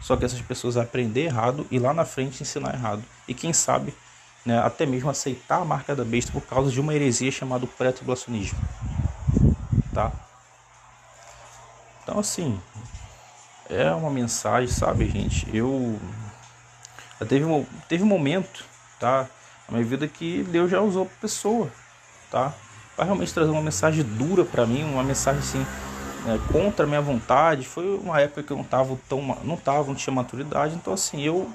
Só que essas pessoas aprender errado e lá na frente ensinar errado. E quem sabe, né, até mesmo aceitar a marca da besta por causa de uma heresia chamada pré-tribulacionismo, tá? Então assim, é uma mensagem, sabe, gente? Teve um momento, tá, na minha vida que Deus já usou pessoa, tá, para realmente trazer uma mensagem dura para mim, uma mensagem assim, contra a minha vontade. Foi uma época que eu não tinha maturidade, então assim, eu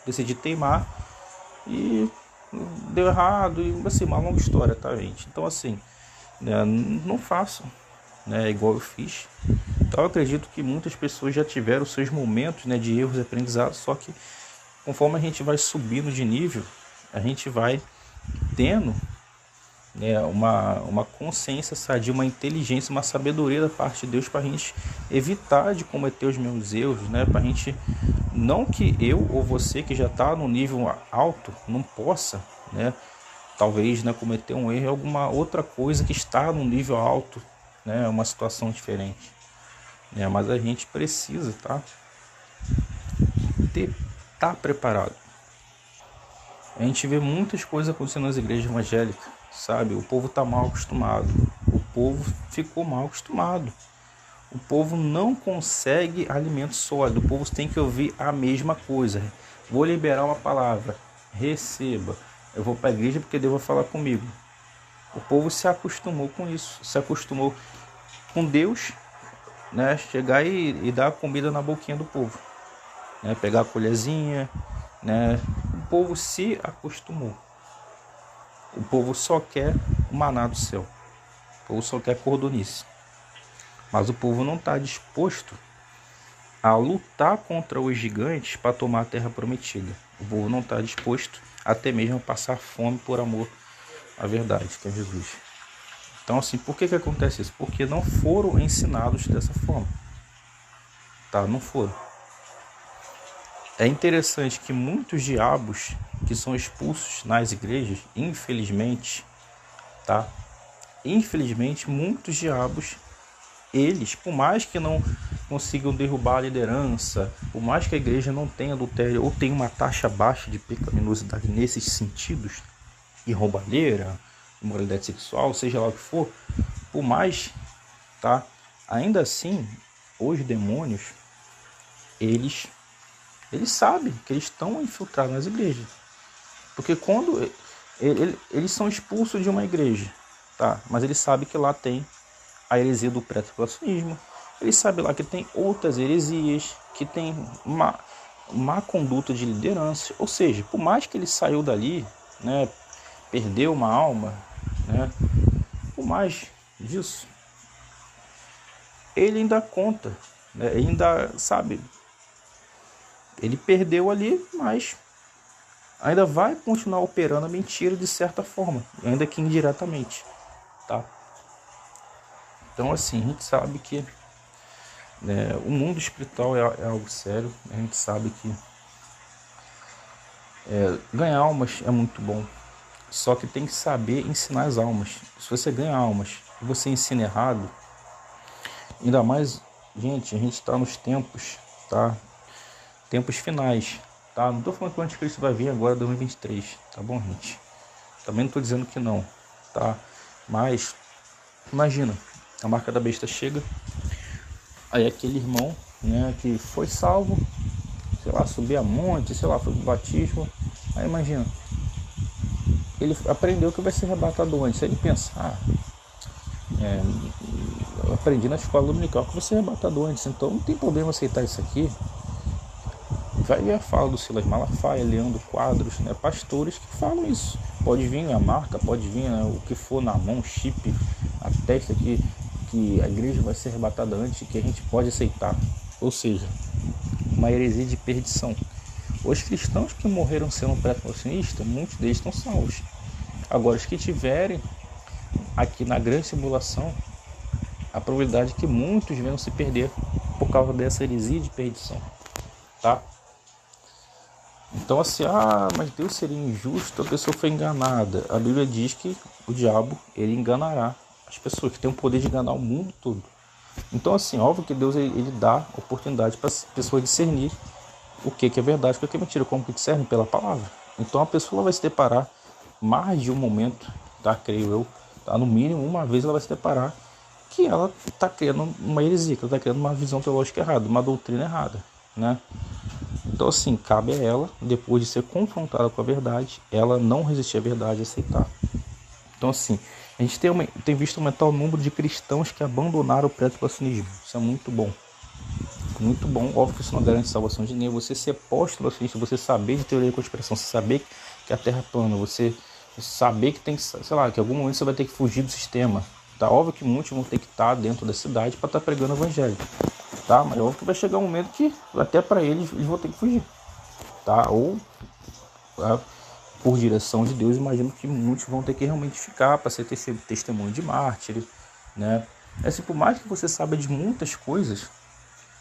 decidi teimar e deu errado, e assim, uma longa história, tá, gente? Então assim, não façam, né, igual eu fiz. Então eu acredito que muitas pessoas já tiveram seus momentos, né, de erros e aprendizados, só que conforme a gente vai subindo de nível, a gente vai tendo, né, uma consciência sadia, uma inteligência, uma sabedoria da parte de Deus para a gente evitar de cometer os mesmos erros, né? Para a gente, não que eu ou você que já está no nível alto não possa, né, talvez, né, cometer um erro em alguma outra coisa que está no nível alto, né, uma situação diferente, né? Mas a gente precisa, tá, tá preparado. A gente vê muitas coisas acontecendo nas igrejas evangélicas, sabe? O povo está mal acostumado. O povo ficou mal acostumado. o povo não consegue alimento sólido, o povo tem que ouvir a mesma coisa. Vou liberar uma palavra, receba. Eu vou para a igreja porque Deus vai falar comigo. O povo se acostumou com isso, se acostumou com Deus, né, chegar e dar a comida na boquinha do povo, né, pegar a colherzinha, né. O povo se acostumou. O povo só quer o maná do céu. O povo só quer cordonice. Mas o povo não está disposto a lutar contra os gigantes para tomar a terra prometida. O povo não está disposto até mesmo a passar fome por amor à verdade, que é Jesus. Então, assim, por que acontece isso? Porque não foram ensinados dessa forma. Tá? Não foram. É interessante que muitos diabos que são expulsos nas igrejas, infelizmente, tá? Infelizmente, muitos diabos, eles, por mais que não consigam derrubar a liderança, por mais que a igreja não tenha adultério ou tenha uma taxa baixa de pecaminosidade nesses sentidos, e roubalheira, imoralidade sexual, seja lá o que for, por mais, tá? Ainda assim, os demônios, eles sabem que eles estão infiltrados nas igrejas. Porque quando eles são expulsos de uma igreja, tá? Mas eles sabem que lá tem a heresia do pré-tribulacionismo, eles sabem lá que tem outras heresias, que tem má conduta de liderança. Ou seja, por mais que ele saiu dali, né, perdeu uma alma, né, por mais disso, ele ainda conta, né, ele ainda sabe, ele perdeu ali, mas ainda vai continuar operando a mentira de certa forma, ainda que indiretamente, tá? Então, assim, a gente sabe que, né, o mundo espiritual é algo sério. A gente sabe que ganhar almas é muito bom, só que tem que saber ensinar as almas. Se você ganha almas e você ensina errado, ainda mais, gente, a gente está nos tempos, tá? Tempos finais, tá? Não estou falando que o anticristo vai vir agora em 2023, tá bom, gente? Também não estou dizendo que não, tá? Mas imagina, a marca da besta chega, aí aquele irmão, né, que foi salvo, sei lá, subir a monte, sei lá, foi pro batismo, aí imagina, ele aprendeu que vai ser arrebatado antes. Aí ele pensa, eu aprendi na escola dominical que vai ser arrebatado antes, então não tem problema aceitar isso aqui. Vai ver a fala do Silas Malafaia, Leandro Quadros, né, pastores que falam isso. Pode vir a marca, pode vir, né, o que for na mão, chip, a testa que a igreja vai ser arrebatada antes, que a gente pode aceitar. Ou seja, uma heresia de perdição. Os cristãos que morreram sendo pré-tribulacionistas, muitos deles estão salvos. Agora, os que tiverem aqui na grande simulação, a probabilidade é que muitos venham se perder por causa dessa heresia de perdição, tá? Então, assim, mas Deus seria injusto, a pessoa foi enganada. A Bíblia diz que o diabo, ele enganará as pessoas, que tem o poder de enganar o mundo todo. Então, assim, óbvio que Deus, ele dá oportunidade para as pessoas discernir o que é verdade, o que é mentira, como que discerne pela palavra. Então, a pessoa vai se deparar mais de um momento, tá, creio eu, tá, no mínimo uma vez ela vai se deparar que ela está criando uma heresia, que ela está criando uma visão teológica errada, uma doutrina errada, né? Então, assim, cabe a ela, depois de ser confrontada com a verdade, ela não resistir à verdade e aceitar. Então, assim, a gente tem visto aumentar o número de cristãos que abandonaram o pré-tribulacionismo. Isso é muito bom. Muito bom. Óbvio que isso não garante salvação de ninguém. Você ser pós-tribulacionista, você saber de teoria da conspiração, você saber que a Terra é plana, você saber que tem, sei lá, que em algum momento você vai ter que fugir do sistema. Tá? Óbvio que muitos vão ter que estar dentro da cidade para estar pregando o evangelho. Tá? Mas óbvio que vai chegar um momento que até para eles vão ter que fugir, tá? Ou por direção de Deus, imagino que muitos vão ter que realmente ficar para ser testemunho de mártir, né? Assim, por mais que você saiba de muitas coisas,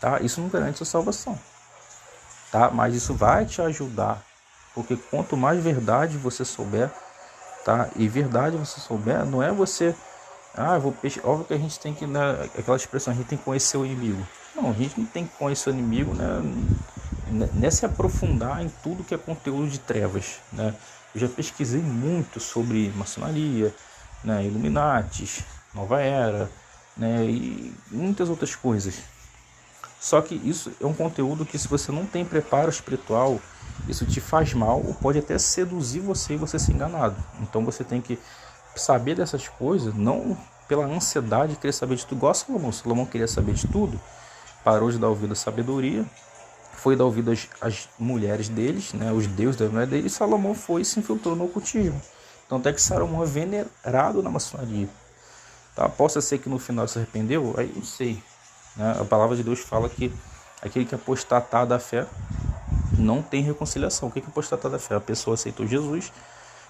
tá? Isso não garante sua salvação, tá? Mas isso vai te ajudar, porque quanto mais verdade você souber, tá? E verdade você souber, não é você, óbvio que a gente tem que, né, aquela expressão, a gente tem que conhecer o inimigo. Não, a gente não tem que conhecer o inimigo, né, se aprofundar em tudo que é conteúdo de trevas, né? Eu já pesquisei muito sobre maçonaria, né, Illuminatis, Nova Era, né, e muitas outras coisas. Só que isso é um conteúdo que, se você não tem preparo espiritual, isso te faz mal ou pode até seduzir você e você ser enganado. Então você tem que saber dessas coisas, não pela ansiedade de querer saber de tudo, igual a Salomão. Salomão queria saber de tudo, parou de dar ouvido à sabedoria, foi dar ouvido às mulheres deles, né, os deuses da mulher deles, e Salomão foi e se infiltrou no ocultismo. Então até que Salomão é venerado na maçonaria. Tá? Possa ser que no final se arrependeu? Aí não sei. Né? A palavra de Deus fala que aquele que apostatar da fé não tem reconciliação. O que é apostatar da fé? A pessoa aceitou Jesus,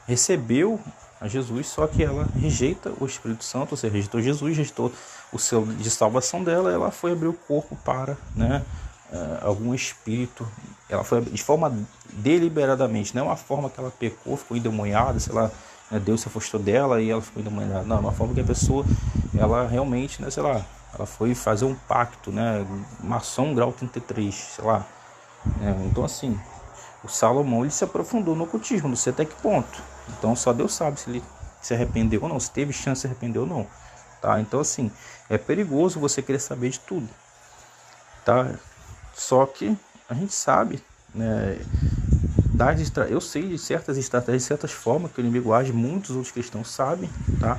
recebeu a Jesus, só que ela rejeita o Espírito Santo, ou seja, rejeitou Jesus, rejeitou o selo de salvação dela, ela foi abrir o corpo para, né, algum espírito. Ela foi de forma deliberadamente, não é uma forma que ela pecou, ficou endemoniada, sei lá, né, Deus se afastou dela e ela ficou endemoniada. Não, é uma forma que a pessoa, ela realmente, né, sei lá, ela foi fazer um pacto, né, maçom grau 33, sei lá. Então assim, o Salomão, ele se aprofundou no ocultismo, não sei até que ponto. Então só Deus sabe se ele se arrependeu ou não, se teve chance de se arrepender ou não. Tá? Então assim, é perigoso você querer saber de tudo. Tá? Só que a gente sabe, né, eu sei de certas estratégias, de certas formas que o inimigo age, muitos outros cristãos sabem, tá?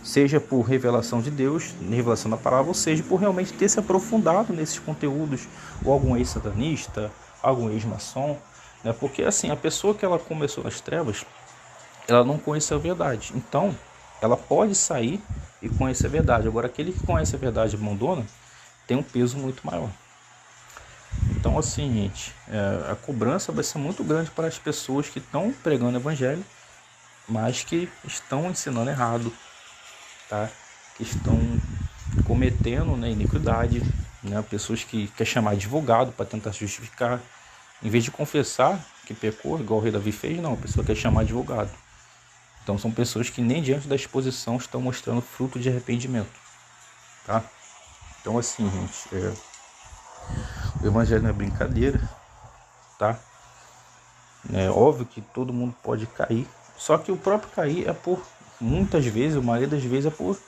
Seja por revelação de Deus, revelação da palavra, ou seja por realmente ter se aprofundado nesses conteúdos, ou algum ex-satanista, algum ex-maçom, né? Porque assim, a pessoa que ela começou nas trevas, ela não conheceu a verdade, então ela pode sair e conhecer a verdade. Agora, aquele que conhece a verdade e abandona, tem um peso muito maior. Então assim, gente, a cobrança vai ser muito grande para as pessoas que estão pregando o evangelho, mas que estão ensinando errado, tá? Que estão cometendo, né, iniquidade, né? Pessoas que querem chamar advogado para tentar justificar, em vez de confessar que pecou, igual o rei Davi fez, não, a pessoa quer chamar advogado. Então são pessoas que nem diante da exposição estão mostrando fruto de arrependimento, tá? Então assim, gente, o evangelho não é brincadeira, tá? É óbvio que todo mundo pode cair, só que o próprio cair é por, muitas vezes, a maioria das vezes é por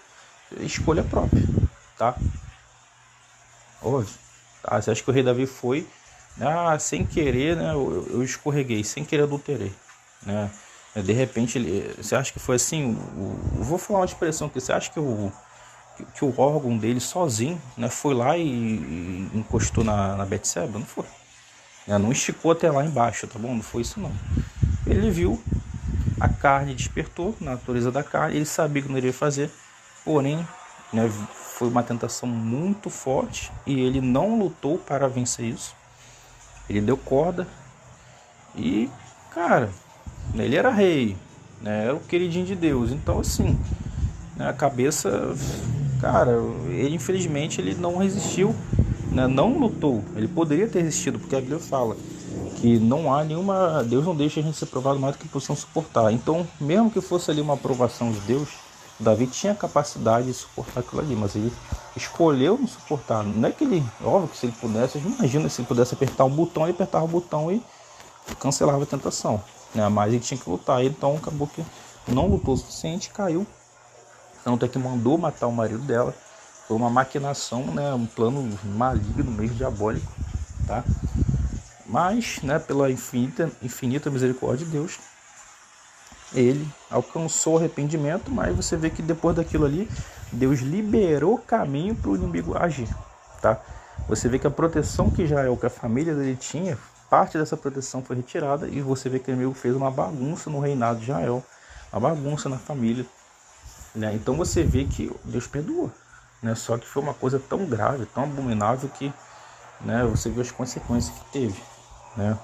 escolha própria, tá? Óbvio. Tá? Você acha que o rei Davi foi, sem querer, né, eu escorreguei, sem querer adulterei, né? De repente, você acha que foi assim, vou falar uma expressão aqui, você acha que o órgão dele sozinho, né, foi lá e encostou na Betseba? Não foi. Não esticou até lá embaixo, tá bom? Não foi isso não. Ele viu, a carne despertou, na natureza da carne, ele sabia que não iria fazer, porém, né, foi uma tentação muito forte e ele não lutou para vencer isso. Ele deu corda e, cara, ele era rei, né, era o queridinho de Deus. Então assim, a cabeça, cara, ele infelizmente ele não resistiu, né, não lutou. Ele poderia ter resistido, porque a Bíblia fala que não há nenhuma, Deus não deixa a gente ser provado mais do que possamos suportar. Então, mesmo que fosse ali uma aprovação de Deus, Davi tinha a capacidade de suportar aquilo ali, mas ele escolheu não suportar. Não é que ele, óbvio que se ele pudesse, imagina se ele pudesse apertar um botão, ele apertava o botão e cancelava a tentação, né? Mas ele tinha que lutar, então acabou que não lutou o suficiente, caiu. Tanto é que mandou matar o marido dela. Foi uma maquinação, né, um plano maligno, meio diabólico, tá? Mas, né, pela infinita misericórdia de Deus, ele alcançou o arrependimento, mas você vê que depois daquilo ali, Deus liberou caminho para o inimigo agir, tá? Você vê que a proteção que Israel, que a família dele tinha, parte dessa proteção foi retirada, e você vê que o inimigo fez uma bagunça no reinado de Israel, uma bagunça na família, né? Então você vê que Deus perdoou, né? Só que foi uma coisa tão grave, tão abominável que, né, você viu as consequências que teve, né?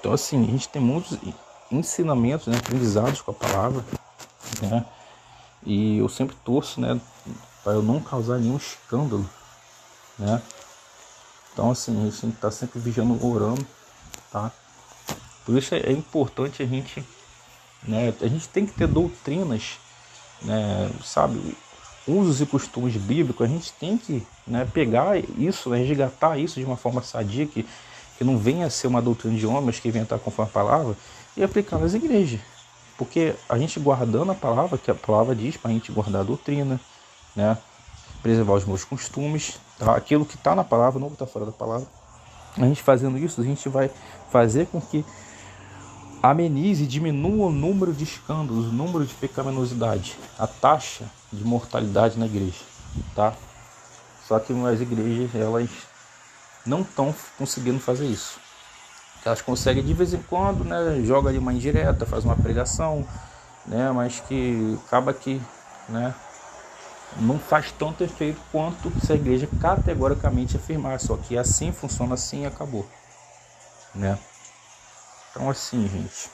Então assim, a gente tem muitos ensinamentos, né, aprendizados com a palavra, né? E eu sempre torço, né, para eu não causar nenhum escândalo, né? Então assim, a gente tem que estar sempre vigiando, orando, tá? Por isso é importante a gente, né, a gente tem que ter doutrinas, né, sabe, usos e costumes bíblicos. A gente tem que, né, pegar isso, né, resgatar isso de uma forma sadia, que não venha a ser uma doutrina de homens, que venha estar conforme a palavra, e aplicar nas igrejas. Porque a gente guardando a palavra, que a palavra diz para a gente guardar a doutrina, né, preservar os meus costumes, tá? Aquilo que está na palavra, não está fora da palavra. A gente fazendo isso, a gente vai fazer com que amenize e diminua o número de escândalos, o número de pecaminosidade, a taxa de mortalidade na igreja, tá? Só que as igrejas, elas não estão conseguindo fazer isso. Elas conseguem de vez em quando, né, joga ali uma indireta, faz uma pregação, né, mas que acaba que, né, não faz tanto efeito quanto se a igreja categoricamente afirmar, só que assim, funciona assim e acabou, né? Então assim, gente.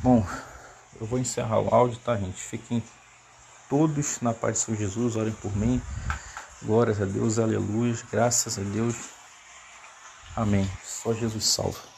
Bom, eu vou encerrar o áudio, tá, gente? Fiquem todos na paz de Senhor Jesus, orem por mim. Glórias a Deus, aleluia, graças a Deus. Amém. Só Jesus salva.